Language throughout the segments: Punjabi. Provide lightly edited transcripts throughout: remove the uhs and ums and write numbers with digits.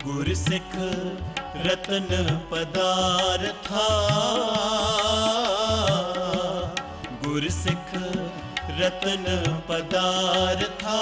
गुरसिख रतन पदारथा, गुरसिख रतन पदारथा।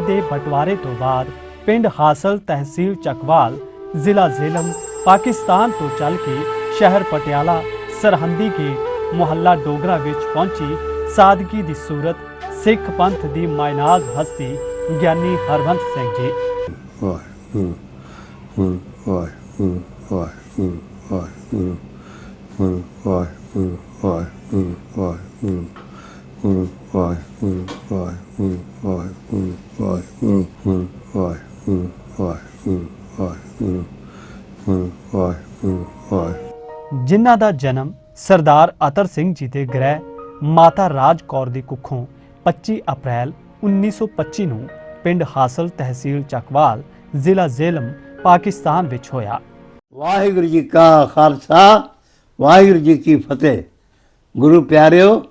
ਦੇ ਬਟਵਾਰੇ ਤੋਂ ਬਾਅਦ ਪਿੰਡ ਹਾਸਲ ਤਹਿਸੀਲ ਚੱਕਵਾਲ ਜ਼ਿਲ੍ਹਾ ਜ਼ੇਲਮ ਪਾਕਿਸਤਾਨ ਤੋਂ ਚੱਲ ਕੇ ਸ਼ਹਿਰ ਪਟਿਆਲਾ ਸਰਹੰਦੀ ਗੇਟ ਮੁਹੱਲਾ ਡੋਗਰਾ ਵਿੱਚ ਪਹੁੰਚੀ ਸਾਦਗੀ ਦੀ ਸੂਰਤ ਸਿੱਖ ਪੰਥ ਦੀ ਮਾਇਨਾਜ਼ ਹਸਤੀ ਗਿਆਨੀ ਹਰਵੰਤ ਸਿੰਘ ਜੀ। ਜਿਨ੍ਹਾਂ ਦਾ ਜਨਮ ਸਰਦਾਰ ਅਤਰ ਸਿੰਘ ਜੀ ਦੇ ਗ੍ਰਹਿ ਮਾਤਾ ਰਾਜ ਕੌਰ ਦੀ ਕੁੱਖੋਂ 25 ਅਪ੍ਰੈਲ 1925 ਨੂੰ ਪਿੰਡ ਹਾਸਲ ਤਹਿਸੀਲ ਚੱਕਵਾਲ ਜ਼ਿਲ੍ਹਾ ਜ਼ੇਲਮ ਪਾਕਿਸਤਾਨ ਵਿੱਚ ਹੋਇਆ। ਵਾਹਿਗੁਰੂ ਜੀ ਕਾ ਖਾਲਸਾ ਵਾਹਿਗੁਰੂ ਜੀ ਕੀ ਫਤਿਹ। ਗੁਰੂ ਪਿਆਰਿਓ,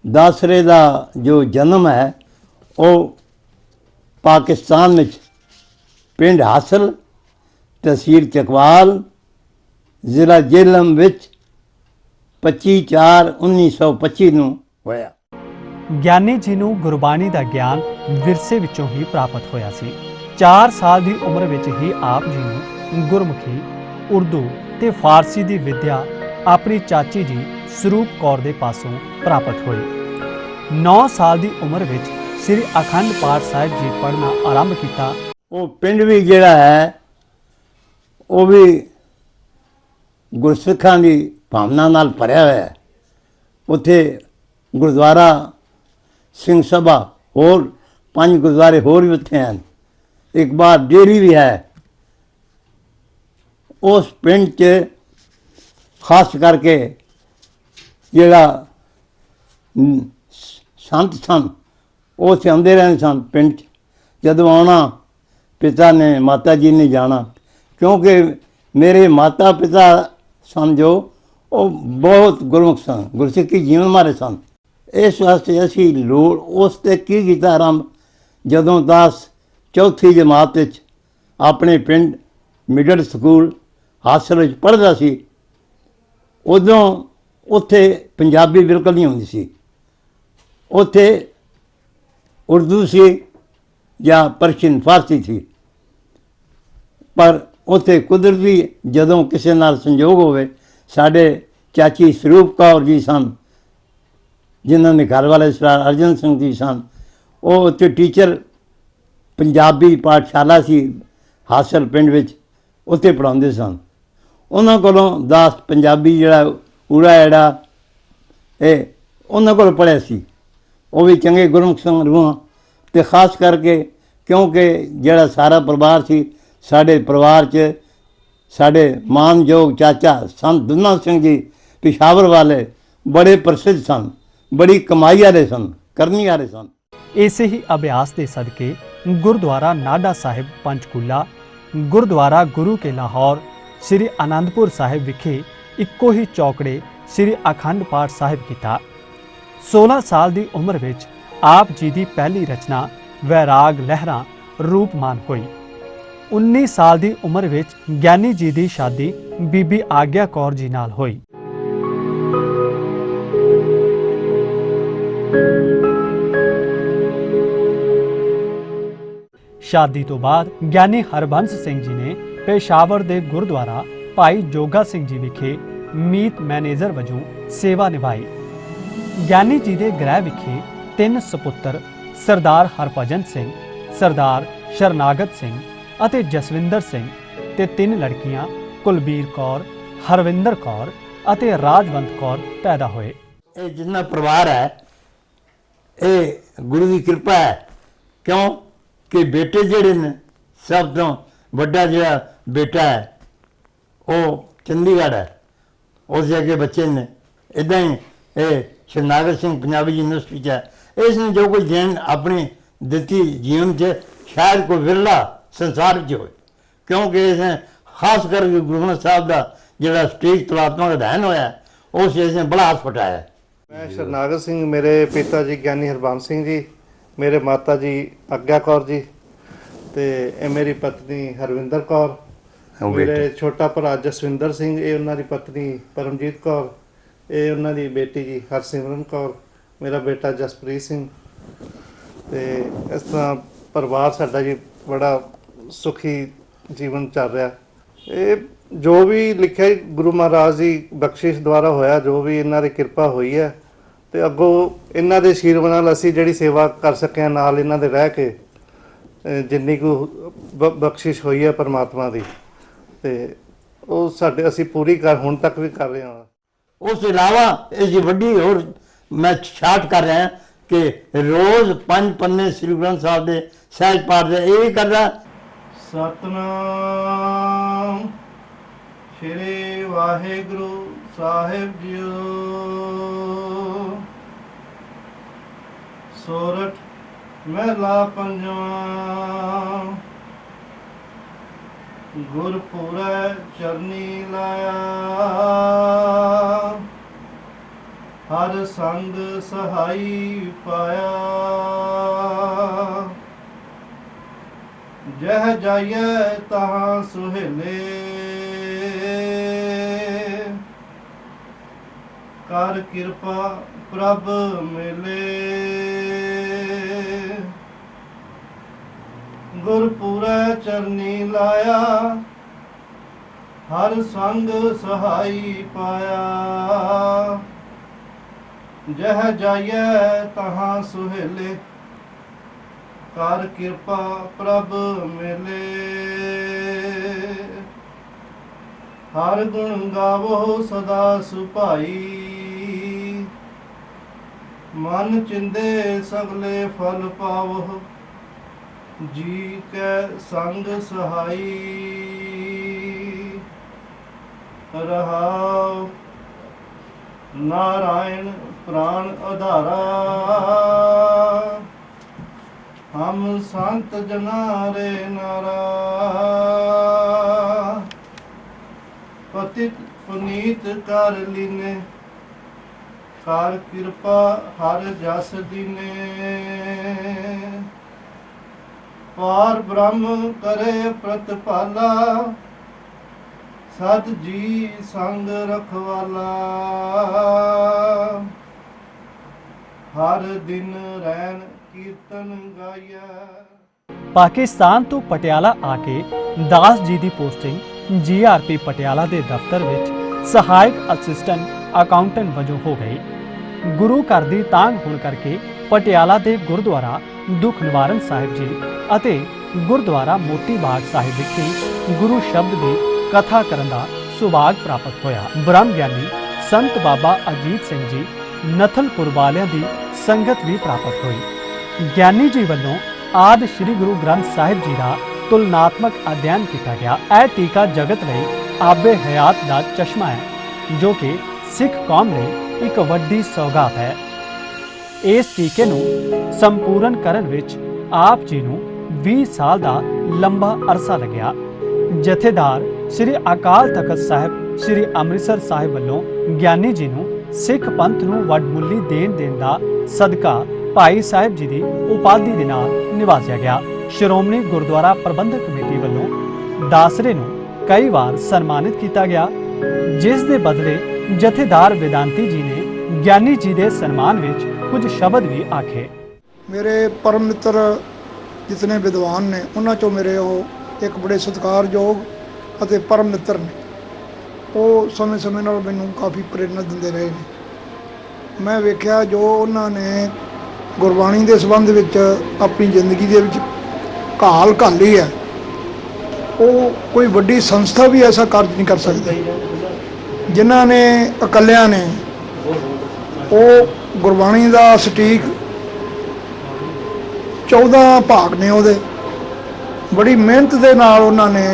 ਦਾਸਰੇ ਦਾ ਜੋ ਜਨਮ ਹੈ ਉਹ ਪਾਕਿਸਤਾਨ ਵਿੱਚ ਪਿੰਡ ਹਾਸਲ ਤਹਿਸੀਲ ਚੱਕਵਾਲ ਜ਼ਿਲ੍ਹਾ ਜ਼ੇਲਮ ਵਿੱਚ 25/4/1925 ਨੂੰ ਹੋਇਆ। ਗਿਆਨੀ ਜੀ ਨੂੰ ਗੁਰਬਾਣੀ ਦਾ ਗਿਆਨ ਵਿਰਸੇ ਵਿੱਚੋਂ ਹੀ ਪ੍ਰਾਪਤ ਹੋਇਆ ਸੀ। 4 ਸਾਲ ਦੀ ਉਮਰ ਵਿੱਚ ਹੀ ਆਪ ਜੀ ਨੂੰ ਗੁਰਮੁਖੀ, ਉਰਦੂ ਤੇ ਫਾਰਸੀ ਦੀ ਵਿੱਦਿਆ ਆਪਣੀ ਚਾਚੀ ਜੀ ਸਰੂਪ ਕੌਰ ਦੇ ਪਾਸੋਂ ਪ੍ਰਾਪਤ ਹੋਈ। 9 ਸਾਲ ਦੀ ਉਮਰ ਵਿੱਚ ਸ੍ਰੀ ਅਖੰਡ ਪਾਠ ਸਾਹਿਬ ਜੀ ਪੜ੍ਹਨਾ ਆਰੰਭ ਕੀਤਾ। ਉਹ ਪਿੰਡ ਵੀ ਜਿਹੜਾ ਹੈ ਉਹ ਵੀ ਗੁਰਸਿੱਖਾਂ ਦੀ ਭਾਵਨਾ ਨਾਲ ਭਰਿਆ ਹੋਇਆ ਹੈ। ਉੱਥੇ ਗੁਰਦੁਆਰਾ ਸਿੰਘ ਸਭਾ ਹੋਰ 5 ਗੁਰਦੁਆਰੇ ਹੋਰ ਵੀ ਉੱਥੇ ਹਨ। ਇੱਕ ਬਾਰ ਡੇਰੀ ਵੀ ਹੈ। ਉਸ ਪਿੰਡ 'ਚ ਖਾਸ ਕਰਕੇ ਜਿਹੜਾ ਸੰਤ ਸਨ ਉਹ ਆਉਂਦੇ ਰਹਿੰਦੇ ਸਨ ਪਿੰਡ 'ਚ। ਜਦੋਂ ਆਉਣਾ ਪਿਤਾ ਨੇ ਮਾਤਾ ਜੀ ਨੇ ਜਾਣਾ, ਕਿਉਂਕਿ ਮੇਰੇ ਮਾਤਾ ਪਿਤਾ ਸਨ ਜੋ ਉਹ ਬਹੁਤ ਗੁਰਮੁਖ ਸਨ, ਗੁਰਸਿੱਖੀ ਜੀਵਨ ਮਾਰੇ ਸਨ। ਇਸ ਵਾਸਤੇ ਅਸੀਂ ਲੋੜ ਉਸ 'ਤੇ ਕੀ ਕੀਤਾ ਆਰੰਭ, ਜਦੋਂ ਦਾਸ ਚੌਥੀ ਜਮਾਤ ਵਿੱਚ ਆਪਣੇ ਪਿੰਡ ਮਿਡਲ ਸਕੂਲ ਹਾਸਲ ਵਿੱਚ ਪੜ੍ਹਦਾ ਸੀ, ਉਦੋਂ ਉੱਥੇ ਪੰਜਾਬੀ ਬਿਲਕੁਲ ਨਹੀਂ ਹੁੰਦੀ ਸੀ। ਉੱਥੇ ਉਰਦੂ ਸੀ ਜਾਂ ਪਰਸ਼ੀਅਨ ਫਾਰਸੀ ਸੀ। ਪਰ ਉੱਥੇ ਕੁਦਰਤੀ ਜਦੋਂ ਕਿਸੇ ਨਾਲ ਸੰਯੋਗ ਹੋਵੇ, ਸਾਡੇ ਚਾਚੀ ਸਰੂਪ ਕੌਰ ਜੀ ਸਨ ਜਿਨ੍ਹਾਂ ਦੇ ਘਰ ਵਾਲੇ ਸਰਦਾਰ ਅਰਜਨ ਸਿੰਘ ਜੀ ਸਨ, ਉਹ ਉੱਥੇ ਟੀਚਰ ਪੰਜਾਬੀ ਪਾਠਸ਼ਾਲਾ ਸੀ ਹਾਸਲ ਪਿੰਡ ਵਿੱਚ, ਉੱਥੇ ਪੜ੍ਹਾਉਂਦੇ ਸਨ। ਉਹਨਾਂ ਕੋਲੋਂ ਦਾਸ ਪੰਜਾਬੀ ਜਿਹੜਾ ਊੜਾ ਐੜਾ ਇਹ ਉਹਨਾਂ ਕੋਲ ਪੜ੍ਹਿਆ ਸੀ। ਉਹ ਵੀ ਚੰਗੇ ਗੁਰਮੁਖ ਸਿੰਘ ਰੂਹਾਂ। ਅਤੇ ਖਾਸ ਕਰਕੇ ਕਿਉਂਕਿ ਜਿਹੜਾ ਸਾਰਾ ਪਰਿਵਾਰ ਸੀ, ਸਾਡੇ ਪਰਿਵਾਰ 'ਚ ਸਾਡੇ ਮਾਨਯੋਗ ਚਾਚਾ ਸੰਤ ਦੁਨਾ ਸਿੰਘ ਜੀ ਪਿਸ਼ਾਵਰ ਵਾਲੇ ਬੜੇ ਪ੍ਰਸਿੱਧ ਸਨ, ਬੜੀ ਕਮਾਈ ਵਾਲੇ ਸਨ, ਕਰਨੀ ਵਾਲੇ ਸਨ। ਇਸੇ ਹੀ ਅਭਿਆਸ ਦੇ ਸਦਕੇ ਗੁਰਦੁਆਰਾ ਨਾਢਾ ਸਾਹਿਬ ਪੰਚਕੂਲਾ, ਗੁਰਦੁਆਰਾ ਗੁਰੂ ਕੇ ਲਾਹੌਰ, ਸ੍ਰੀ ਆਨੰਦਪੁਰ ਸਾਹਿਬ ਵਿਖੇ ਇੱਕੋ ਹੀ ਚੌਕੜੇ ਸ੍ਰੀ ਅਖੰਡ ਪਾਠ ਸਾਹਿਬ ਕੀਤਾ। 16 ਸਾਲ ਦੀ ਉਮਰ ਵਿੱਚ ਆਪ ਜੀ ਦੀ ਪਹਿਲੀ ਰਚਨਾ ਵੈਰਾਗ ਲਹਿਰਾਂ ਰੂਪਮਾਨ ਹੋਈ। 19 ਸਾਲ ਦੀ ਉਮਰ ਵਿੱਚ ਗਿਆਨੀ ਜੀ ਦੀ ਸ਼ਾਦੀ ਬੀਬੀ ਆਗਿਆ ਕੌਰ ਜੀ ਨਾਲ ਹੋਈ। ਸ਼ਾਦੀ ਤੋਂ ਬਾਅਦ ਗਿਆਨੀ ਹਰਬੰਸ ਸਿੰਘ ਜੀ ਨੇ ਪੇਸ਼ਾਵਰ ਦੇ ਗੁਰਦੁਆਰਾ ਭਾਈ ਜੋਗਾ ਸਿੰਘ ਜੀ ਵਿਖੇ ਮੀਤ ਮੈਨੇਜਰ ਵਜੋਂ ਸੇਵਾ ਨਿਭਾਈ। ਗਿਆਨੀ ਜੀ ਦੇ ਗ੍ਰਹਿ ਵਿਖੇ 3 ਸੁਪੁੱਤਰ ਸਰਦਾਰ ਹਰਭਜਨ ਸਿੰਘ, ਸਰਦਾਰ ਸ਼ਰਨਾਗਤ ਸਿੰਘ ਅਤੇ ਜਸਵਿੰਦਰ ਸਿੰਘ ਤੇ 3 ਲੜਕੀਆਂ ਕੁਲਬੀਰ ਕੌਰ, ਹਰਵਿੰਦਰ ਕੌਰ ਅਤੇ ਰਾਜਵੰਤ ਕੌਰ ਪੈਦਾ ਹੋਏ। ਇਹ ਜਿੰਨਾ ਪਰਿਵਾਰ ਹੈ ਇਹ ਗੁਰੂ ਦੀ ਕਿਰਪਾ ਹੈ, ਕਿਉਂ ਕਿ ਬੇਟੇ ਜਿਹੜੇ ਨੇ ਸਭ ਤੋਂ ਵੱਡਾ ਜਿਹੜਾ ਬੇਟਾ ਹੈ ਉਹ ਚੰਡੀਗੜ੍ਹ ਹੈ, ਉਸ ਜਗ੍ਹਾ ਬੱਚੇ ਨੇ। ਇੱਦਾਂ ਹੀ ਇਹ ਸ਼ਰਨਾਗਤ ਸਿੰਘ ਪੰਜਾਬੀ ਯੂਨੀਵਰਸਿਟੀ 'ਚ ਹੈ। ਇਸ ਨੇ ਜੋ ਕੋਈ ਦੇਣ ਆਪਣੀ ਦਿੱਤੀ ਜੀਵਨ 'ਚ ਸ਼ਾਇਦ ਕੋਈ ਵਿਰਲਾ ਸੰਸਾਰ 'ਚ ਹੋਏ, ਕਿਉਂਕਿ ਇਸ ਨੇ ਖਾਸ ਕਰਕੇ ਗੁਰੂ ਗ੍ਰੰਥ ਸਾਹਿਬ ਦਾ ਜਿਹੜਾ ਸਟੇਜ ਕਲਾਤਮਕ ਅਧਿਐਨ ਹੋਇਆ ਉਸ ਇਸ ਨੇ ਬੜਾ ਹੱਥ ਵਟਾਇਆ। मैं शरनागत सिंह, मेरे पिता जी ज्ञानी हरबंस सिंह जी, मेरे माता जी आज्ञा कौर जी, ते मेरी पत्नी हरविंदर कौर, मेरे छोटा भरा जसविंदर सिंह, ये उन्हां दी पत्नी परमजीत कौर, ये उन्हां दी बेटी जी हरसिमरन कौर, मेरा बेटा जसप्रीत सिंह। ते इस तरह परिवार साडा जी बड़ा सुखी जीवन चल रहा। ये जो भी लिखिਆ गुरु महाराज जी बख्शिश द्वारा होया, जो भी इन्हां दी किरपा होई है, ਤੇ ਅੱਗੋਂ ਇਹਨਾਂ ਦੇ ਆਸ਼ੀਰਵਾਦ ਨਾਲ ਅਸੀਂ ਜਿਹੜੀ ਸੇਵਾ ਕਰ ਸਕੇ ਹਾਂ, ਨਾਲ ਇਹਨਾਂ ਦੇ ਰਹਿ ਕੇ ਜਿੰਨੀ ਕੁ ਬਖਸ਼ਿਸ਼ ਹੋਈ ਹੈ ਪਰਮਾਤਮਾ ਦੀ, ਤੇ ਉਹ ਸਾਡੇ ਅਸੀਂ ਪੂਰੀ ਹੁਣ ਤੱਕ ਵੀ ਕਰ ਰਹੇ ਹਾਂ। ਉਸ ਤੋਂ ਇਲਾਵਾ ਇਸ ਦੀ ਵੱਡੀ ਹੋਰ ਮੈਂ ਛਾਟ ਕਰ ਰਿਹਾ ਕਿ ਰੋਜ਼ 5 ਪੰਨੇ ਸ੍ਰੀ ਗ੍ਰੰਥ ਸਾਹਿਬ ਦੇ ਸਹਿਜ ਪਾਠ ਦੇ ਇਹ ਵੀ ਕਰਦਾ। ਸਤਨਾਮ ਸ਼੍ਰੀ ਵਾਹਿਗੁਰੂ ਸਾਹਿਬ ਜੀਓ। ਸੋਰਠ ਮਹਿਲਾ ਪੰਜਵਾਂ। ਗੁਰਪੁਰੈ ਚਰਨੀ ਲਾਇਆ, ਹਰ ਸੰਗ ਸਹਾਈ ਪਾਇਆ। ਜਹ ਜਾਈਐ ਤਹਾਂ ਸੁਹੇਲੇ, ਕਰ ਕਿਰਪਾ ਪ੍ਰਭ ਮਿਲੇ। ਗੁਰਪੁਰੈ ਚਰਨੀ ਲਾਇਆ, ਹਰ ਸੰਗ ਸਹਾਈ ਪਾਇਆ। ਜਹ ਜਾਈਐ ਤਹਾਂ ਸੁਹੇਲੇ, ਕਰ ਕਿਰਪਾ ਪ੍ਰਭ ਮਿਲੇ। ਹਰ ਗੁਣ ਗਾਵੋ ਸਦਾ ਸੁਭਾਈ, ਮਨ ਚਿੰਦੇ ਸਗਲੇ ਫਲ ਪਾਵੋ। ਜੀ ਕੈ ਸੰਗ ਸਹਾਈ, ਰਹਾਉ ਨਾਰਾਇਣ ਪ੍ਰਾਣ ਆਧਾਰਾ। ਹਮ ਸੰਤ ਜਨਾ ਰੇ ਨਾਰਾ, ਪਤਿਤ ਪੁਨੀਤ ਕਰ ਲੀਨੇ। ਕਰ ਕਿਰਪਾ ਹਰ ਜਸ ਦੀਨੇ, ਪਾਰ ਬ੍ਰਹਮ ਕਰੇ ਪ੍ਰਤਪਾਲਾ। ਸਤ ਜੀ ਸੰਗ ਰਖਵਾਲਾ, ਹਰ ਦਿਨ ਰੈਣ ਕੀਰਤਨ ਗਾਇਆ। ਪਾਕਿਸਤਾਨ ਤੋਂ ਪਟਿਆਲਾ ਆ ਕੇ ਦਾਸ ਜੀ ਦੀ ਪੋਸਟਿੰਗ ਜੀਆਰਪੀ ਪਟਿਆਲਾ ਦੇ ਦਫ਼ਤਰ ਵਿੱਚ ਸਹਾਇਕ ਅਸਿਸਟੈਂਟ ਅਕਾਊਂਟੈਂਟ ਵਜੋਂ ਹੋ ਗਈ। ਗੁਰੂ ਘਰ ਦੀ ਤਾਂਘ ਹੋਣ ਕਰਕੇ ਪਟਿਆਲਾ ਦੇ ਗੁਰਦੁਆਰਾ ਦੁੱਖ ਨਿਵਾਰਨ ਸਾਹਿਬ ਜੀ ਅਤੇ ਗੁਰਦੁਆਰਾ ਮੋਤੀ ਬਾਗ ਸਾਹਿਬ ਵਿਖੇ ਗੁਰੂ ਸ਼ਬਦ ਦੀ ਕਥਾ ਕਰਨ ਦਾ ਸੁਭਾਗ ਪ੍ਰਾਪਤ ਹੋਇਆ। ਬ੍ਰਹਮ ਗਿਆਨੀ ਸੰਤ ਬਾਬਾ ਅਜੀਤ ਸਿੰਘ ਜੀ ਨਥਲਪੁਰ ਵਾਲਿਆਂ ਦੀ ਸੰਗਤ ਵੀ ਪ੍ਰਾਪਤ ਹੋਈ। ਗਿਆਨੀ ਜੀ ਵੱਲੋਂ ਆਦਿ ਸ੍ਰੀ ਗੁਰੂ ਗ੍ਰੰਥ ਸਾਹਿਬ ਜੀ ਦਾ ਤੁਲਨਾਤਮਕ ਅਧਿਐਨ ਕੀਤਾ ਗਿਆ। ਇਹ ਟੀਕਾ ਜਗਤ ਲਈ ਆਬੇ ਹਯਾਤ ਦਾ ਚਸ਼ਮਾ ਹੈ, ਜੋ ਕਿ ਸਿੱਖ ਕੌਮ ਲਈ ਇੱਕ ਵੱਡੀ ਸੌਗਾਤ ਹੈ। ਇਸ ਟੀਕੇ ਨੂੰ ਸੰਪੂਰਨ ਕਰਨ ਵਿੱਚ ਆਪ ਜੀ ਨੂੰ 20 ਸਾਲ ਦਾ ਲੰਬਾ ਅਰਸਾ ਲੱਗਿਆ। ਜਥੇਦਾਰ ਸ੍ਰੀ ਅਕਾਲ ਤਖਤ ਸਾਹਿਬ ਸ੍ਰੀ ਅੰਮ੍ਰਿਤਸਰ ਸਾਹਿਬ ਵੱਲੋਂ ਗਿਆਨੀ ਜੀ ਨੂੰ ਸਿੱਖ ਪੰਥ ਨੂੰ ਵੱਡਮੁੱਲੀ ਦੇਣ ਦਾ ਸਦਕਾ ਭਾਈ ਸਾਹਿਬ ਜੀ ਦੀ ਉਪਾਧੀ ਦੇ ਨਾਲ ਨਿਵਾਜਿਆ ਗਿਆ। ਸ਼੍ਰੋਮਣੀ ਗੁਰਦੁਆਰਾ ਪ੍ਰਬੰਧਕ ਕਮੇਟੀ ਵੱਲੋਂ ਦਾਸਰੇ ਨੂੰ ਕਈ ਵਾਰ ਸਨਮਾਨਿਤ ਕੀਤਾ ਗਿਆ, ਜਿਸ ਦੇ ਬਦਲੇ ਜਥੇਦਾਰ ਵਿਦਾਂਤੀ ਜੀ ਨੇ ਗਿਆਨੀ ਜੀ ਦੇ ਸਨਮਾਨ ਵਿੱਚ ਕੁਝ ਸ਼ਬਦ ਵੀ ਆਖੇ। ਮੇਰੇ ਪਰਮ ਮਿੱਤਰ जितने विद्वान ने उन्हां चों मेरे वो एक बड़े सत्कारयोग ਅਤੇ परम मित्र ने। वो समय समय नाल मैनूं काफ़ी प्रेरणा दिंदे रहे ने। मैं वेख्या जो उन्होंने गुरबाणी के संबंध विच अपनी जिंदगी दे विच घाल घाली है, वो कोई वड्डी संस्था भी ऐसा कार्य नहीं कर सकती। जिन्हां ने अकलियां ने वो गुरबाणी का सटीक 14 भाग ने ਉਹਦੇ बड़ी मेहनत के नाल उन्होंने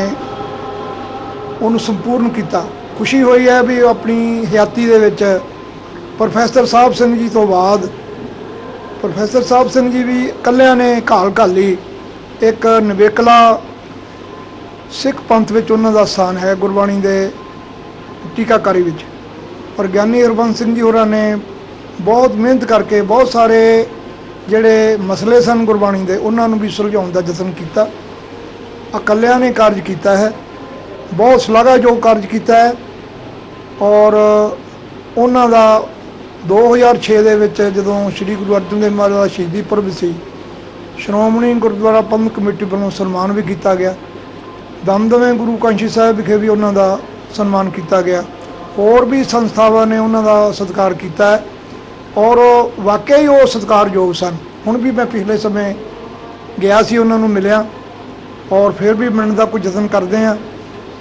ਉਹਨੂੰ संपूर्ण किया। खुशी हुई है भी अपनी हयाती दे विच प्रोफैसर साहब सिंह जी तो बाद प्रोफैसर साहब सिंह जी भी कलियां ने घाल घाली। एक नवेकला सिख पंथ विच उन्हां दा स्थान है गुरबाणी दे टीकाकारी विच। पर ज्ञानी हरबंस सिंह जी होरां ने बहुत मेहनत करके बहुत सारे ਜਿਹੜੇ मसले सन गुरबाणी दे उन्हां नूं भी सुलझाउण दा यतन कीता। अकलियां ने कार्य किया है, बहुत शलाघायोग कार्य किया है। और उन्हां दा 2006 ਦੇ ਵਿੱਚ ਜਦੋਂ श्री गुरु अर्जन देव महाराज ਦਾ ਸ਼ਹੀਦੀ ਪੁਰਬ ਸੀ, ਸ਼੍ਰੋਮਣੀ ਗੁਰਦੁਆਰਾ ਪ੍ਰਬੰਧਕ ਕਮੇਟੀ ਵੱਲੋਂ ਸਨਮਾਨ ਵੀ ਕੀਤਾ ਗਿਆ। ਦਮਦਮੇ ਗੁਰੂ ਕਾਂਸ਼ੀ ਸਾਹਿਬ ਵਿਖੇ ਵੀ ਉਹਨਾਂ ਦਾ ਸਨਮਾਨ ਕੀਤਾ ਗਿਆ। ਹੋਰ ਵੀ ਸੰਸਥਾਵਾਂ ਨੇ ਉਹਨਾਂ ਦਾ ਸਤਿਕਾਰ ਕੀਤਾ ਹੈ और वाकई वो सत्कारयोग सन। हुण भी मैं पिछले समय गया सी, उन्होंने मिलिया और फिर भी मिलने का कोई यतन करते हैं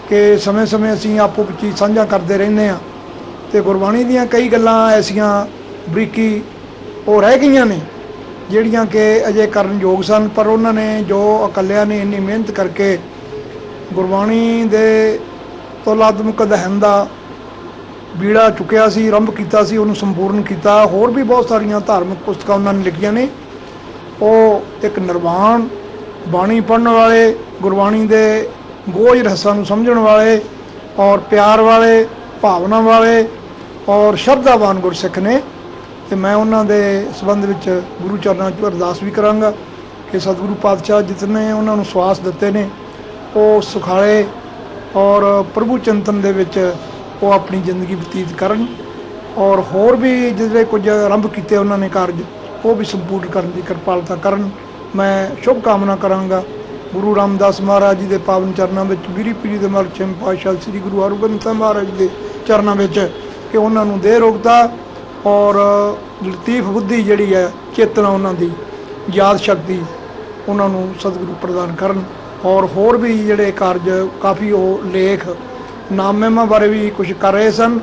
कि समय समय असीं आपो विच साझा करते रहंदे हां। ते गुरबाणी दीयां कई गल्लां ऐसियां बरीकी वो रह गईयां ने जिहड़ियां कि अजे करन योग सन, पर उन्होंने जो अकलियां ने इन्नी मेहनत करके गुरबाणी दे तुलात्मक अध्ययन दा बीड़ा चुकिया सी, आरंभ किया सी, उन्होंने संपूर्ण किया। होर भी बहुत सारिया धार्मिक पुस्तकां उन्होंने लिखिया ने। वो एक निर्वाण बाणी पढ़ने वाले, गुरबाणी के गोज रहसां नूं समझण वाले और प्यार वाले, भावना वाले और शरधावान गुरसिख ने। तो मैं उन्होंने संबंध विच गुरु चरणों च अरदास भी करांगा कि सतगुरु पातशाह जितने उन्होंने स्वास दिते ने वो सुखाले और प्रभु चिंतन दे विच वो अपनी जिंदगी बतीत करन और होर भी जिहड़े कुछ आरंभ किए उन्होंने कार्य वो भी संपूर्ण करने की कृपालता करन। मैं शुभ कामना करांगा गुरु रामदास महाराज जी के पावन चरणों में, वीरी पीरी दे मल छेम पातशाह श्री गुरु हरगोबिंद साहिब महाराज के चरणों में कि उन्होंने देह रोगता और लतीफ बुद्धि जिहड़ी है चेतना उन्होंने याद शक्ति उन्होंने सतगुरु प्रदान करन। और होर भी जिहड़े कार्य काफ़ी वो लेख नाम महिमा बारे भी कुछ कर रहे सन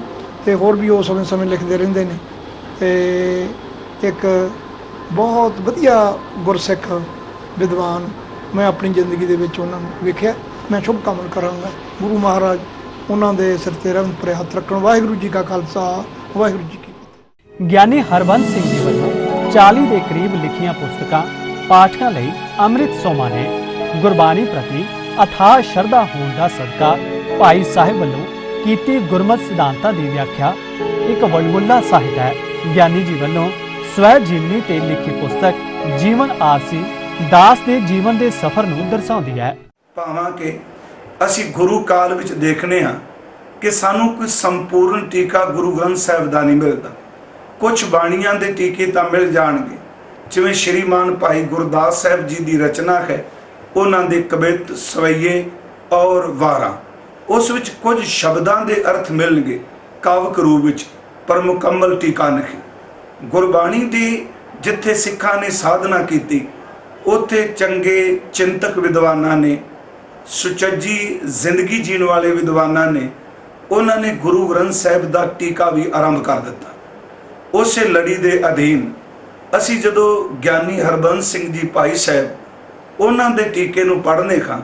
ते होर भी वो समय समय लिखते रहंदे ने। ते एक बहुत वधिया गुरसिख विद्वान मैं अपनी जिंदगी दे विच उन्हां नूं वेखिया। मैं शुभ कामना करांगा गुरु महाराज उन्हां दे सिर ते रहमत भरे हत्थ रखण। वाहिगुरू जी का खालसा, वाहिगुरू जी की फतेह। ਗਿਆਨੀ ਹਰਬੰਸ ਸਿੰਘ ਜੀ ਵੱਲੋਂ 40 ਦੇ ਕਰੀਬ ਲਿਖੀਆਂ ਪੁਸਤਕਾਂ ਪਾਠਕਾਂ ਲਈ ਅੰਮ੍ਰਿਤ ਸੋਮਾ ਨੇ। ਗੁਰਬਾਣੀ ਪ੍ਰਤੀ ਅਥਾਹ ਸ਼ਰਧਾ ਹੋਣ ਦਾ ਸਦਕਾ ਭਾਈ ਸਾਹਿਬ ਵੱਲੋਂ ਕੀਤੀ ਗੁਰਮਤਿ ਸਿਧਾਂਤਾਂ ਦੀ ਵਿਆਖਿਆ ਇੱਕ ਵਡਮੁੱਲਾ ਸਾਹਿਤ ਹੈ। ਗਿਆਨੀ ਜੀ ਵੱਲੋਂ ਸਵੈ ਜੀਵਨੀ ਤੇ ਲਿਖੀ ਪੁਸਤਕ ਜੀਵਨ ਆਰਸੀ ਦਾਸ ਦੇ ਜੀਵਨ ਦੇ ਸਫ਼ਰ ਨੂੰ ਦਰਸਾਉਂਦੀ ਹੈ। ਭਾਵਾਂ ਕਿ ਅਸੀਂ ਗੁਰੂ ਕਾਲ ਵਿੱਚ ਦੇਖਨੇ ਹਾਂ ਕਿ ਸਾਨੂੰ ਕੋਈ ਸੰਪੂਰਨ ਟੀਕਾ ਗੁਰੂ ਗ੍ਰੰਥ ਸਾਹਿਬ ਦਾ ਨਹੀਂ ਮਿਲਦਾ। ਕੁਝ ਬਾਣੀਆਂ ਦੇ ਟੀਕੇ ਤਾਂ ਮਿਲ ਜਾਣਗੇ, ਜਿਵੇਂ ਸ਼੍ਰੀਮਾਨ ਭਾਈ ਗੁਰਦਾਸ ਸਾਹਿਬ ਜੀ ਦੀ ਰਚਨਾ ਹੈ, ਉਹਨਾਂ ਦੇ ਕਵਿਤ, ਸਵਈਏ ਔਰ ਵਾਰਾਂ। ਉਸ ਵਿੱਚ ਕੁਝ ਸ਼ਬਦਾਂ ਦੇ ਅਰਥ ਮਿਲਣਗੇ ਕਾਵਕ ਰੂਪ ਵਿੱਚ, ਪਰ ਮੁਕੰਮਲ ਟੀਕਾ ਨਹੀਂ। ਗੁਰਬਾਣੀ ਦੀ ਜਿੱਥੇ ਸਿੱਖਾਂ ਨੇ ਸਾਧਨਾ ਕੀਤੀ, ਉੱਥੇ ਚੰਗੇ ਚਿੰਤਕ ਵਿਦਵਾਨਾਂ ਨੇ, ਸੁਚੱਜੀ ਜ਼ਿੰਦਗੀ ਜੀਣ ਵਾਲੇ ਵਿਦਵਾਨਾਂ ਨੇ, ਉਹਨਾਂ ਨੇ ਗੁਰੂ ਗ੍ਰੰਥ ਸਾਹਿਬ ਦਾ ਟੀਕਾ ਵੀ ਆਰੰਭ ਕਰ ਦਿੱਤਾ। ਉਸੇ ਲੜੀ ਦੇ ਅਧੀਨ ਅਸੀਂ ਜਦੋਂ ਗਿਆਨੀ ਹਰਬੰਸ ਸਿੰਘ ਜੀ ਭਾਈ ਸਾਹਿਬ ਉਹਨਾਂ ਦੇ ਟੀਕੇ ਨੂੰ ਪੜ੍ਹਨੇ ਖਾਂ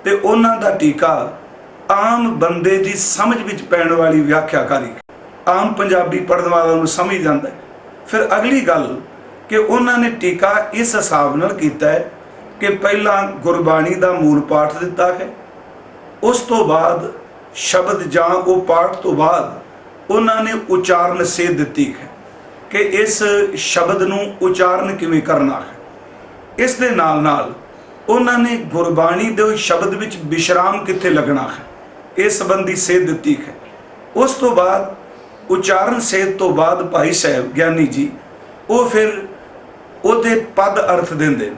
ਤੇ ਉਹਨਾਂ ਦਾ ਟੀਕਾ ਆਮ ਬੰਦੇ ਦੀ ਸਮਝ ਵਿੱਚ ਪੈਣ ਵਾਲੀ ਵਿਆਖਿਆਕਾਰੀ, ਆਮ ਪੰਜਾਬੀ ਪੜ੍ਹਨ ਵਾਲਾ ਨੂੰ ਸਮਝ ਜਾਂਦਾ। ਫਿਰ ਅਗਲੀ ਗੱਲ ਕਿ ਉਹਨਾਂ ਨੇ ਟੀਕਾ ਇਸ ਹਿਸਾਬ ਨਾਲ ਕੀਤਾ ਹੈ ਕਿ ਪਹਿਲਾਂ ਗੁਰਬਾਣੀ ਦਾ ਮੂਲ ਪਾਠ ਦਿੱਤਾ ਹੈ, ਉਸ ਤੋਂ ਬਾਅਦ ਸ਼ਬਦ ਜਾਂ ਉਹ ਪਾਠ ਤੋਂ ਬਾਅਦ ਉਹਨਾਂ ਨੇ ਉਚਾਰਨ ਸੇਧ ਦਿੱਤੀ ਹੈ ਕਿ ਇਸ ਸ਼ਬਦ ਨੂੰ ਉਚਾਰਨ ਕਿਵੇਂ ਕਰਨਾ ਹੈ। ਇਸ ਦੇ ਨਾਲ ਨਾਲ ਉਹਨਾਂ ਨੇ ਗੁਰਬਾਣੀ ਦੇ ਸ਼ਬਦ ਵਿੱਚ ਵਿਸ਼ਰਾਮ ਕਿੱਥੇ ਲੱਗਣਾ ਹੈ, ਇਸ ਸੰਬੰਧੀ ਸੇਧ ਦਿੱਤੀ ਹੈ। ਉਸ ਤੋਂ ਬਾਅਦ ਉਚਾਰਨ ਸੇਧ ਤੋਂ ਬਾਅਦ ਭਾਈ ਸਾਹਿਬ ਗਿਆਨੀ ਜੀ ਉਹ ਫਿਰ ਉਹਦੇ ਪਦ ਅਰਥ ਦਿੰਦੇ ਨੇ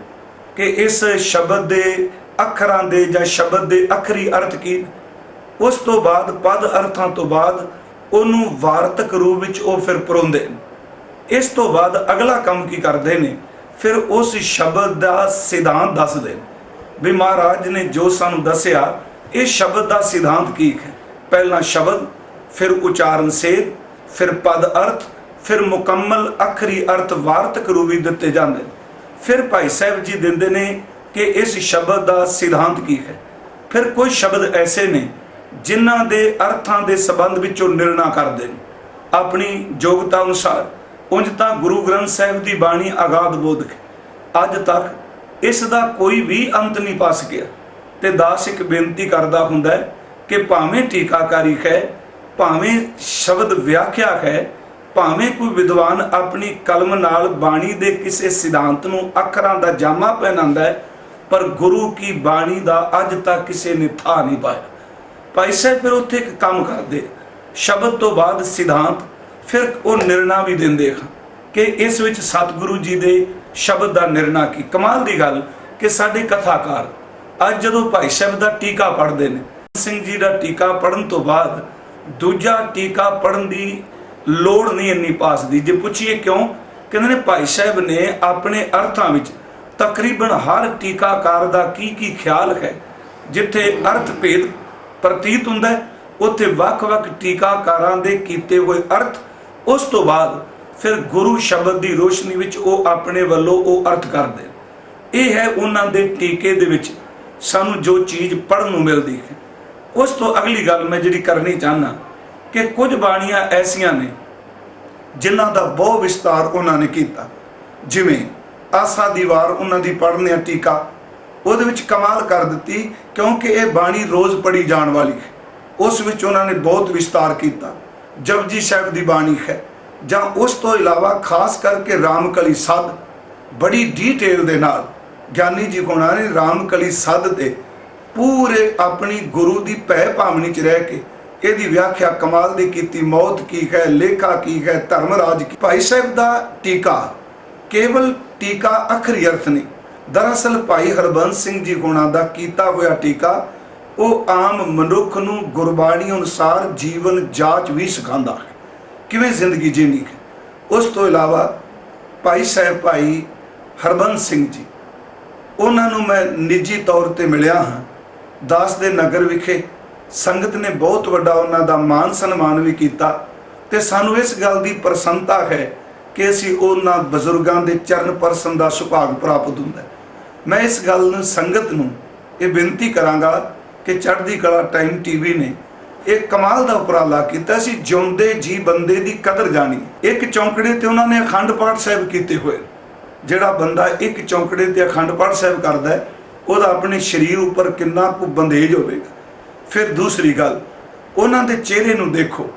ਕਿ ਇਸ ਸ਼ਬਦ ਦੇ ਅੱਖਰਾਂ ਦੇ ਜਾਂ ਸ਼ਬਦ ਦੇ ਅੱਖਰੀ ਅਰਥ ਕੀ ਨੇ। ਉਸ ਤੋਂ ਬਾਅਦ ਪਦ ਅਰਥਾਂ ਤੋਂ ਬਾਅਦ ਉਹਨੂੰ ਵਾਰਤਕ ਰੂਪ ਵਿੱਚ ਉਹ ਫਿਰ ਪਰੋਂਦੇ ਨੇ। ਇਸ ਤੋਂ ਬਾਅਦ ਅਗਲਾ ਕੰਮ ਕੀ ਕਰਦੇ ਨੇ, ਫਿਰ ਉਸ ਸ਼ਬਦ ਦਾ ਸਿਧਾਂਤ ਦੱਸਦੇ ਨੇ ਵੀ ਮਹਾਰਾਜ ਨੇ ਜੋ ਸਾਨੂੰ ਦੱਸਿਆ ਇਹ ਸ਼ਬਦ ਦਾ ਸਿਧਾਂਤ ਕੀ ਹੈ। ਪਹਿਲਾਂ ਸ਼ਬਦ, ਫਿਰ ਉਚਾਰਨ ਸੇਧ, ਫਿਰ ਪਦ ਅਰਥ, ਫਿਰ ਮੁਕੰਮਲ ਅੱਖਰੀ ਅਰਥ ਵਾਰਤਕ ਰੂਪ ਵਿੱਚ ਦਿੱਤੇ ਜਾਂਦੇ ਨੇ। ਫਿਰ ਭਾਈ ਸਾਹਿਬ ਜੀ ਦਿੰਦੇ ਨੇ ਕਿ ਇਸ ਸ਼ਬਦ ਦਾ ਸਿਧਾਂਤ ਕੀ ਹੈ। ਫਿਰ ਕੁਝ ਸ਼ਬਦ ਐਸੇ ਨੇ ਜਿਨ੍ਹਾਂ ਦੇ ਅਰਥਾਂ ਦੇ ਸੰਬੰਧ ਵਿੱਚ ਉਹ ਨਿਰਣਾ ਕਰਦੇ ਨੇ ਆਪਣੀ ਯੋਗਤਾ ਅਨੁਸਾਰ। ਉਂਝ ਤਾਂ ਗੁਰੂ ਗ੍ਰੰਥ ਸਾਹਿਬ ਦੀ ਬਾਣੀ ਅਗਾਧ ਬੋਧਕ ਹੈ, ਅੱਜ ਤੱਕ ਇਸ ਦਾ ਕੋਈ ਵੀ ਅੰਤ ਨਹੀਂ ਪਾ ਸਕਿਆ। ਤੇ ਦਾਸ ਇੱਕ ਬੇਨਤੀ ਕਰਦਾ ਹੁੰਦਾ ਹੈ ਕਿ ਭਾਵੇਂ ਟੀਕਾਕਾਰੀ ਹੈ, ਭਾਵੇਂ ਸ਼ਬਦ ਵਿਆਖਿਆ ਹੈ, ਭਾਵੇਂ ਕੋਈ ਵਿਦਵਾਨ ਆਪਣੀ ਕਲਮ ਨਾਲ ਬਾਣੀ ਦੇ ਕਿਸੇ ਸਿਧਾਂਤ ਨੂੰ ਅੱਖਰਾਂ ਦਾ ਜਾਮਾ ਪਹਿਨਾਉਂਦਾ ਹੈ, ਪਰ ਗੁਰੂ ਕੀ ਬਾਣੀ ਦਾ ਅੱਜ ਤੱਕ ਕਿਸੇ ਨੇ ਥਾਂ ਨਹੀਂ ਪਾਇਆ। ਭਾਈ ਸਾਹਿਬ ਫਿਰ ਉੱਥੇ ਇੱਕ ਕੰਮ ਕਰਦੇ, ਸ਼ਬਦ ਤੋਂ ਬਾਅਦ ਸਿਧਾਂਤ, ਫਿਰ ਉਹ ਨਿਰਣਾ ਵੀ ਦਿੰਦੇ ਹਨ ਕਿ ਇਸ ਵਿੱਚ ਸਤਿਗੁਰੂ ਜੀ ਦੇ ਸ਼ਬਦ ਦਾ ਨਿਰਣਾ ਕੀ। ਕਮਾਲ ਦੀ ਗੱਲ ਕਿ ਸਾਡੇ ਕਥਾਕਾਰ ਅੱਜ ਜਦੋਂ ਭਾਈ ਸਾਹਿਬ ਦਾ ਟੀਕਾ ਪੜ੍ਹਦੇ ਨੇ, ਸਿੰਘ ਜੀ ਦਾ ਟੀਕਾ ਪੜ੍ਹਨ ਤੋਂ ਬਾਅਦ ਦੂਜਾ ਟੀਕਾ ਪੜ੍ਹਨ ਦੀ ਲੋੜ ਨਹੀਂ ਇੰਨੀ ਪਾਸਦੀ। ਜੇ ਪੁੱਛੀਏ ਕਿਉਂ, ਕਹਿੰਦੇ ਨੇ ਭਾਈ ਸਾਹਿਬ ਨੇ ਆਪਣੇ ਅਰਥਾਂ ਵਿੱਚ ਤਕਰੀਬਨ ਹਰ ਟੀਕਾਕਾਰ ਦਾ ਕੀ ਖਿਆਲ ਹੈ। ਜਿੱਥੇ ਅਰਥ ਭੇਦ ਪ੍ਰਤੀਤ ਹੁੰਦਾ ਹੈ, ਉੱਥੇ ਵੱਖ-ਵੱਖ ਟੀਕਾਕਾਰਾਂ ਦੇ ਕੀਤੇ ਹੋਏ ਅਰਥ, ਉਸ ਤੋਂ ਬਾਅਦ ਫਿਰ ਗੁਰੂ ਸ਼ਬਦ ਦੀ ਰੋਸ਼ਨੀ ਵਿੱਚ ਉਹ ਆਪਣੇ ਵੱਲੋਂ ਉਹ ਅਰਥ ਕਰਦੇ। ਇਹ ਹੈ ਉਹਨਾਂ ਦੇ ਟੀਕੇ ਦੇ ਵਿੱਚ ਸਾਨੂੰ ਜੋ ਚੀਜ਼ ਪੜ੍ਹਨ ਨੂੰ ਮਿਲਦੀ ਹੈ। ਉਸ ਤੋਂ ਅਗਲੀ ਗੱਲ ਮੈਂ ਜਿਹੜੀ ਕਰਨੀ ਚਾਹੁੰਦਾ ਕਿ ਕੁਝ ਬਾਣੀਆਂ ਐਸੀਆਂ ਨੇ ਜਿਨ੍ਹਾਂ ਦਾ ਬਹੁਤ ਵਿਸਤਾਰ ਉਹਨਾਂ ਨੇ ਕੀਤਾ। ਜਿਵੇਂ ਆਸਾ ਦੀ ਵਾਰ ਉਹਨਾਂ ਦੀ ਪੜ੍ਹਨੇ ਟੀਕਾ, ਉਹਦੇ ਵਿੱਚ ਕਮਾਲ ਕਰ ਦਿੱਤੀ ਕਿਉਂਕਿ ਇਹ ਬਾਣੀ ਰੋਜ਼ ਪੜ੍ਹੀ ਜਾਣ ਵਾਲੀ ਹੈ। ਉਸ ਵਿੱਚ ਉਹਨਾਂ ਨੇ ਬਹੁਤ ਵਿਸਤਾਰ ਕੀਤਾ। ਜਪਜੀ ਸਾਹਿਬ ਦੀ ਬਾਣੀ ਹੈ, ਜਾਂ ਉਸ ਤੋਂ ਇਲਾਵਾ ਖਾਸ ਕਰਕੇ ਰਾਮਕਲੀ ਸੱਧ ਬੜੀ ਡੀਟੇਲ ਦੇ ਨਾਲ ਗਿਆਨੀ ਜੀ ਹੋਣਾ ਨੇ ਰਾਮਕਲੀ ਸੱਧ ਤੇ ਪੂਰੇ ਆਪਣੀ ਗੁਰੂ ਦੀ ਭੈ ਭਾਵਨੀ 'ਚ ਰਹਿ ਕੇ ਇਹਦੀ ਵਿਆਖਿਆ ਕਮਾਲ ਦੀ ਕੀਤੀ। ਮੌਤ ਕੀ ਹੈ, ਲੇਖਾ ਕੀ ਹੈ, ਧਰਮਰਾਜ ਕੀ। ਭਾਈ ਸਾਹਿਬ ਦਾ ਟੀਕਾ ਕੇਵਲ ਟੀਕਾ ਅੱਖਰੀ ਅਰਥ ਨਹੀਂ, ਦਰਅਸਲ ਭਾਈ ਹਰਬੰਸ ਸਿੰਘ ਜੀ ਹੋਣਾ ਦਾ ਕੀਤਾ ਹੋਇਆ ਟੀਕਾ ਉਹ ਆਮ ਮਨੁੱਖ ਨੂੰ ਗੁਰਬਾਣੀ ਅਨੁਸਾਰ ਜੀਵਨ ਜਾਂਚ ਵੀ ਸਿਖਾਉਂਦਾ ਹੈ, ਕਿਵੇਂ ਜ਼ਿੰਦਗੀ ਜੀਣੀ ਹੈ। ਉਸ ਤੋਂ ਇਲਾਵਾ ਭਾਈ ਸਾਹਿਬ ਭਾਈ ਹਰਬੰਸ ਸਿੰਘ ਜੀ, ਉਹਨਾਂ ਨੂੰ ਮੈਂ ਨਿੱਜੀ ਤੌਰ ਤੇ ਮਿਲਿਆ ਹਾਂ ਦਾਸ ਦੇ ਨਗਰ ਵਿਖੇ। ਸੰਗਤ ਨੇ ਬਹੁਤ ਵੱਡਾ ਉਹਨਾਂ ਦਾ ਮਾਨ ਸਨਮਾਨ ਵੀ ਕੀਤਾ ਤੇ ਸਾਨੂੰ ਇਸ ਗੱਲ ਦੀ ਪ੍ਰਸੰਨਤਾ ਹੈ ਕਿ ਅਸੀਂ ਉਹਨਾਂ ਬਜ਼ੁਰਗਾਂ ਦੇ ਚਰਨ ਪਰਸਨ ਦਾ ਸੁਭਾਗ ਪ੍ਰਾਪਤ ਹੁੰਦਾ। ਮੈਂ ਇਸ ਗੱਲ ਨੂੰ ਸੰਗਤ ਨੂੰ ਇਹ ਬੇਨਤੀ ਕਰਾਂਗਾ ਕਿ ਚੜ੍ਹਦੀ ਕਲਾ ਟਾਈਮ ਟੀਵੀ ਨੇ ਇਹ ਕਮਾਲ ਦਾ ਉਪਰਾਲਾ ਕੀਤਾ ਸੀ, ਜਿਉਂਦੇ ਜੀ ਬੰਦੇ ਦੀ ਕਦਰ ਜਾਣੀ। ਇੱਕ ਚੌਂਕੜੇ ਤੇ ਉਹਨਾਂ ਨੇ ਅਖੰਡ ਪਾਠ ਸਾਹਿਬ ਕੀਤੇ ਹੋਏ। ਜਿਹੜਾ ਬੰਦਾ ਇੱਕ ਚੌਂਕੜੇ ਤੇ ਅਖੰਡ ਪਾਠ ਸਾਹਿਬ ਕਰਦਾ ਹੈ, ਉਹਦਾ ਆਪਣੇ ਸਰੀਰ ਉੱਪਰ ਕਿੰਨਾ ਕੁ ਬੰਦੇਜ ਹੋਵੇਗਾ। ਫਿਰ ਦੂਸਰੀ ਗੱਲ, ਉਹਨਾਂ ਦੇ ਚਿਹਰੇ ਨੂੰ ਦੇਖੋ।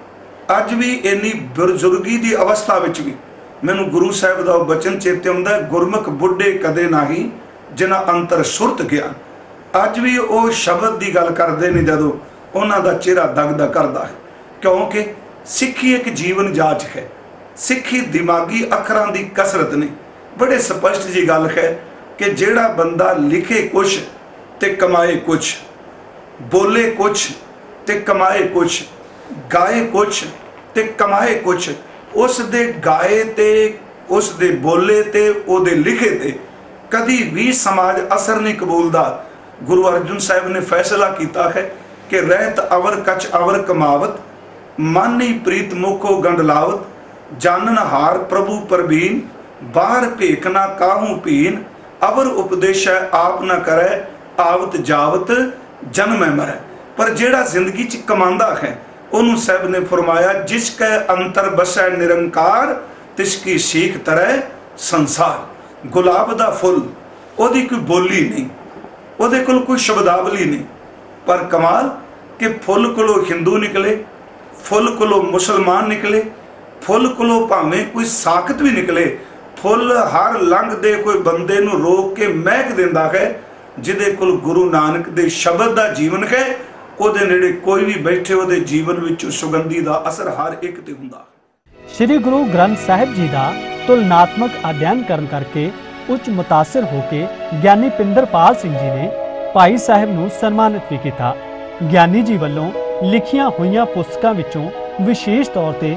ਅੱਜ ਵੀ ਇੰਨੀ ਬਜ਼ੁਰਗੀ ਦੀ ਅਵਸਥਾ ਵਿੱਚ ਵੀ ਮੈਨੂੰ ਗੁਰੂ ਸਾਹਿਬ ਦਾ ਉਹ ਬਚਨ ਚੇਤੇ ਆਉਂਦਾ, ਗੁਰਮੁਖ ਬੁੱਢੇ ਕਦੇ ਨਹੀਂ ਜਿਨ੍ਹਾਂ ਅੰਤਰ ਸੁਰਤ ਗਿਆ। ਅੱਜ ਵੀ ਉਹ ਸ਼ਬਦ ਦੀ ਗੱਲ ਕਰਦੇ ਨੇ ਜਦੋਂ ਉਹਨਾਂ ਦਾ ਚਿਹਰਾ ਦਗਦਗ ਕਰਦਾ ਹੈ, ਕਿਉਂਕਿ ਸਿੱਖੀ ਇੱਕ ਜੀਵਨ ਜਾਂਚ ਹੈ। ਸਿੱਖੀ ਦਿਮਾਗੀ ਅੱਖਰਾਂ ਦੀ ਕਸਰਤ ਨਹੀਂ। ਬੜੇ ਸਪਸ਼ਟ ਜੀ ਗੱਲ ਹੈ ਕਿ ਜਿਹੜਾ ਬੰਦਾ ਲਿਖੇ ਕੁਛ ਤੇ ਕਮਾਏ ਕੁਛ, ਬੋਲੇ ਕੁਛ ਤੇ ਕਮਾਏ ਕੁਛ, ਗਾਏ ਕੁਛ ਤੇ ਕਮਾਏ ਕੁਛ, ਉਸ ਦੇ ਗਾਏ ਤੇ ਉਸ ਦੇ ਬੋਲੇ ਤੇ ਉਹਦੇ ਲਿਖੇ ਤੇ ਕਦੀ ਵੀ ਸਮਾਜ ਅਸਰ ਨਹੀਂ ਕਬੂਲਦਾ। ਗੁਰੂ ਅਰਜਨ ਸਾਹਿਬ ਨੇ ਫੈਸਲਾ ਕੀਤਾ ਹੈ ਕਿ ਰਹਿਤ ਅਵਰ ਕਛ ਅਵਰ ਕਮਾਵਤ, ਮਨ ਹੀ ਪ੍ਰੀਤ ਮੁਖੋ ਗੰਡ ਲਾਵਤ, ਜਾਨਨ ਹਾਰ ਪ੍ਰਭੂ ਪਰਬੀਨ, ਬਾਹਰ ਭੇਖ ਨਾ ਕਾਹੂ ਭੀਨ, ਅਵਰ ਉਪਦੇਸ਼ੈ ਆਪ ਨਾ ਕਰੈ, ਆਵਤ ਜਾਵਤ ਜਨਮੈ ਮਰੈ। ਪਰ ਜਿਹੜਾ ਜ਼ਿੰਦਗੀ 'ਚ ਕਮਾਉਂਦਾ ਹੈ ਉਹਨੂੰ ਸਾਹਿਬ ਨੇ ਫਰਮਾਇਆ, ਜਿਸ ਕੈ ਅੰਤਰ ਬਸੈ ਨਿਰੰਕਾਰ, ਤਿਸ ਕੀ ਸੀਖ ਤਰੈ ਸੰਸਾਰ। ਗੁਲਾਬ ਦਾ ਫੁੱਲ, ਉਹਦੀ ਕੋਈ ਬੋਲੀ ਨਹੀਂ, ਉਹਦੇ ਕੋਲ ਕੋਈ ਸ਼ਬਦਾਵਲੀ ਨਹੀਂ, ਪਰ ਕਮਾਲ ਕਿ ਫੁੱਲ ਕੋਲੋਂ ਹਿੰਦੂ ਨਿਕਲੇ, ਫੁੱਲ ਕੋਲੋਂ ਮੁਸਲਮਾਨ ਨਿਕਲੇ, ਫੁੱਲ ਕੋਲੋਂ ਭਾਵੇਂ ਕੋਈ ਸਾਖਤ ਵੀ ਨਿਕਲੇ, ਫੁੱਲ ਹਰ ਲੰਘਦੇ ਕੋਈ ਬੰਦੇ ਨੂੰ ਰੋਕ ਕੇ ਮਹਿਕ ਦਿੰਦਾ ਹੈ। ਜਿਹਦੇ ਕੋਲ ਗੁਰੂ ਨਾਨਕ ਦੇ ਸ਼ਬਦ ਦਾ ਜੀਵਨ ਹੈ, ਉਹਦੇ ਨੇੜੇ ਕੋਈ ਵੀ ਬੈਠੇ ਉਹਦੇ ਜੀਵਨ ਵਿੱਚ ਸੁਗੰਧੀ ਦਾ ਅਸਰ ਹਰ ਇੱਕ ਤੇ ਹੁੰਦਾ। ਸ੍ਰੀ ਗੁਰੂ ਗ੍ਰੰਥ ਸਾਹਿਬ ਜੀ ਦਾ ਤੁਲਨਾਤਮਕ ਅਧਿਐਨ ਕਰਨ ਕਰਕੇ ਉੱਚ ਮੁਤਾਸਿਰ ਹੋ ਕੇ ਗਿਆਨੀ ਪਿੰਦਰਪਾਲ ਸਿੰਘ ਜੀ ਨੇ ਭਾਈ ਸਾਹਿਬ ਨੂੰ ਸਨਮਾਨਿਤ ਵੀ ਕੀਤਾ। ਗਿਆਨੀ ਜੀ ਵੱਲੋਂ ਲਿਖੀਆਂ ਹੋਈਆਂ ਪੁਸਤਕਾਂ ਵਿੱਚੋਂ ਵਿਸ਼ੇਸ਼ ਤੌਰ ਤੇ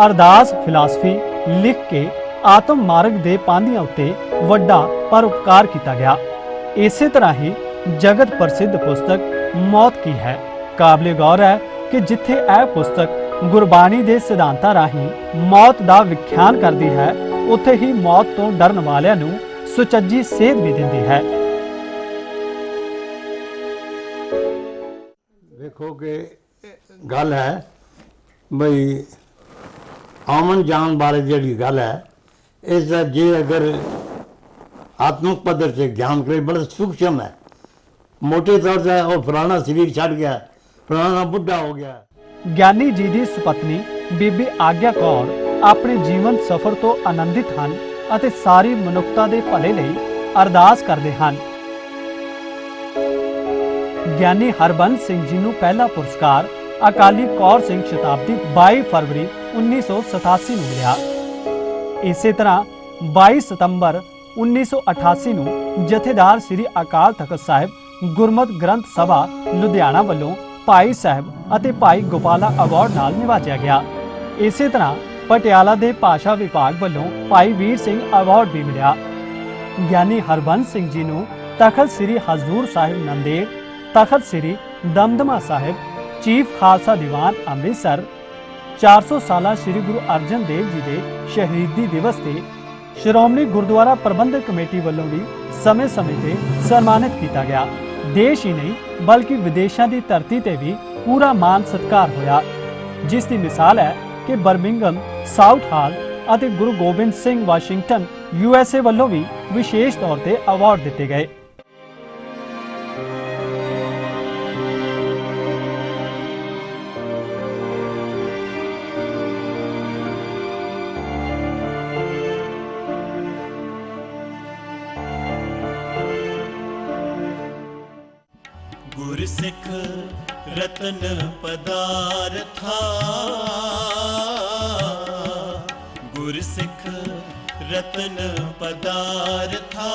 ਅਰਦਾਸ ਫਿਲਾਸਫੀ ਲਿਖ ਕੇ ਆਤਮ ਮਾਰਗ ਦੇ ਪਾਂਧਿਆਂ ਉੱਤੇ ਵੱਡਾ ਪਰਉਪਕਾਰ ਕੀਤਾ ਗਿਆ। ਇਸੇ ਤਰ੍ਹਾਂ ਹੀ ਜਗਤ ਪ੍ਰਸਿੱਧ ਪੁਸਤਕ ਮੌਤ ਕੀ ਹੈ ਕਾਬਲੇ ਗੌਰ ਹੈ ਕਿ ਜਿੱਥੇ ਇਹ ਪੁਸਤਕ ਗੁਰਬਾਣੀ ਦੇ ਸਿਧਾਂਤਾਂ ਰਾਹੀਂ ਮੌਤ ਦਾ ਵਿਖਿਆਨ ਕਰਦੀ ਹੈ, ਉੱਥੇ ਹੀ ਮੌਤ ਤੋਂ ਡਰਨ ਵਾਲਿਆਂ ਨੂੰ ਸੁਚੱਜੀ ਸੇਧ ਵੀ ਦਿੰਦੀ ਹੈ। ਵੇਖੋ ਕਿ ਗੱਲ ਹੈ ਬਈ ਆਮਨ ਜਾਣ ਬਾਰੇ ਜਿਹੜੀ ਗੱਲ ਹੈ, ਇਸ ਦਾ ਜੇ ਅਗਰ आत्मिक पद्धर से ज्ञान करे बड़ा सूक्ष्म है। मोटे तौर से वो पुराना शरीर छड़ गया, पुराना बुढ़ा हो गया। ਗਿਆਨੀ ਜੀ ਦੀ ਸੁਪਤਨੀ ਬੀਬੀ ਆਗਿਆ ਕੌਰ ਆਪਣੇ ਜੀਵਨ ਸਫਰ ਤੋਂ ਆਨੰਦਿਤ ਹਨ ਅਤੇ ਸਾਰੀ ਮਨੁੱਖਤਾ ਦੇ ਭਲੇ ਲਈ ਅਰਦਾਸ ਕਰਦੇ ਹਨ। ਗਿਆਨੀ ਹਰਬੰਸ ਸਿੰਘ ਜੀ ਨੂੰ ਪਹਿਲਾ ਪੁਰਸਕਾਰ ਅਕਾਲੀ ਕੌਰ ਸਿੰਘ ਸ਼ਤਾਬਦੀ 22 ਫਰਵਰੀ 1987 ਨੂੰ ਮਿਲਿਆ। ਇਸੇ ਤਰ੍ਹਾਂ 22 ਸਤੰਬਰ 1988 ਨੂੰ ਜਥੇਦਾਰ ਸ੍ਰੀ ਅਕਾਲ ਤਖਤ ਸਾਹਿਬ ਗੁਰਮਤਿ ਗ੍ਰੰਥ ਸਭਾ ਲੁਧਿਆਣਾ ਵੱਲੋਂ ਭਾਈ ਸਾਹਿਬ ਅਤੇ ਭਾਈ ਗੋਪਾਲਾ ਅਵਾਰਡ ਨਾਲ ਨਿਵਾਜਿਆ ਗਿਆ। ਇਸੇ ਤਰ੍ਹਾਂ ਪਟਿਆਲਾ ਦੇ ਭਾਸ਼ਾ ਵਿਭਾਗ ਵੱਲੋਂ ਭਾਈ ਵੀਰ ਸਿੰਘ ਅਵਾਰਡ ਵੀ ਮਿਲਿਆ। ਗਿਆਨੀ ਹਰਬੰਸ ਸਿੰਘ ਜੀ ਨੂੰ ਤਖਤ ਸ੍ਰੀ ਹਜ਼ੂਰ ਸਾਹਿਬ ਨੰਦੇੜ, ਤਖਤ ਸ੍ਰੀ ਦਮਦਮਾ ਸਾਹਿਬ, ਚੀਫ ਖਾਲਸਾ ਦੀਵਾਨ ਅੰਮ੍ਰਿਤਸਰ, 400 ਸਾਲਾ ਸ੍ਰੀ ਗੁਰੂ ਅਰਜਨ ਦੇਵ ਜੀ ਦੇ ਸ਼ਹੀਦੀ ਦਿਵਸ ਤੇ ਸ਼੍ਰੋਮਣੀ ਗੁਰਦੁਆਰਾ ਪ੍ਰਬੰਧਕ ਕਮੇਟੀ ਵੱਲੋਂ ਵੀ ਸਮੇਂ-ਸਮੇਂ ਤੇ ਸਨਮਾਨਿਤ ਕੀਤਾ ਗਿਆ। ਦੇਸ਼ ਹੀ ਨਹੀਂ ਬਲਕਿ ਵਿਦੇਸ਼ਾਂ ਦੀ ਧਰਤੀ ਤੇ ਵੀ ਪੂਰਾ ਮਾਨ ਸਤਿਕਾਰ ਹੋਇਆ, ਜਿਸ ਦੀ ਮਿਸਾਲ ਹੈ ਕਿ ਬਰਮਿੰਗਮ, ਸਾਊਥ ਹਾਲ ਅਤੇ ਗੁਰੂ ਗੋਬਿੰਦ ਸਿੰਘ ਵਾਸ਼ਿੰਗਟਨ USA ਵੱਲੋਂ ਵੀ ਵਿਸ਼ੇਸ਼ ਤੌਰ ਤੇ ਅਵਾਰਡ ਦਿੱਤੇ ਗਏ। गुरसिख रतन पदारथा, गुरसिख रतन पदारथा।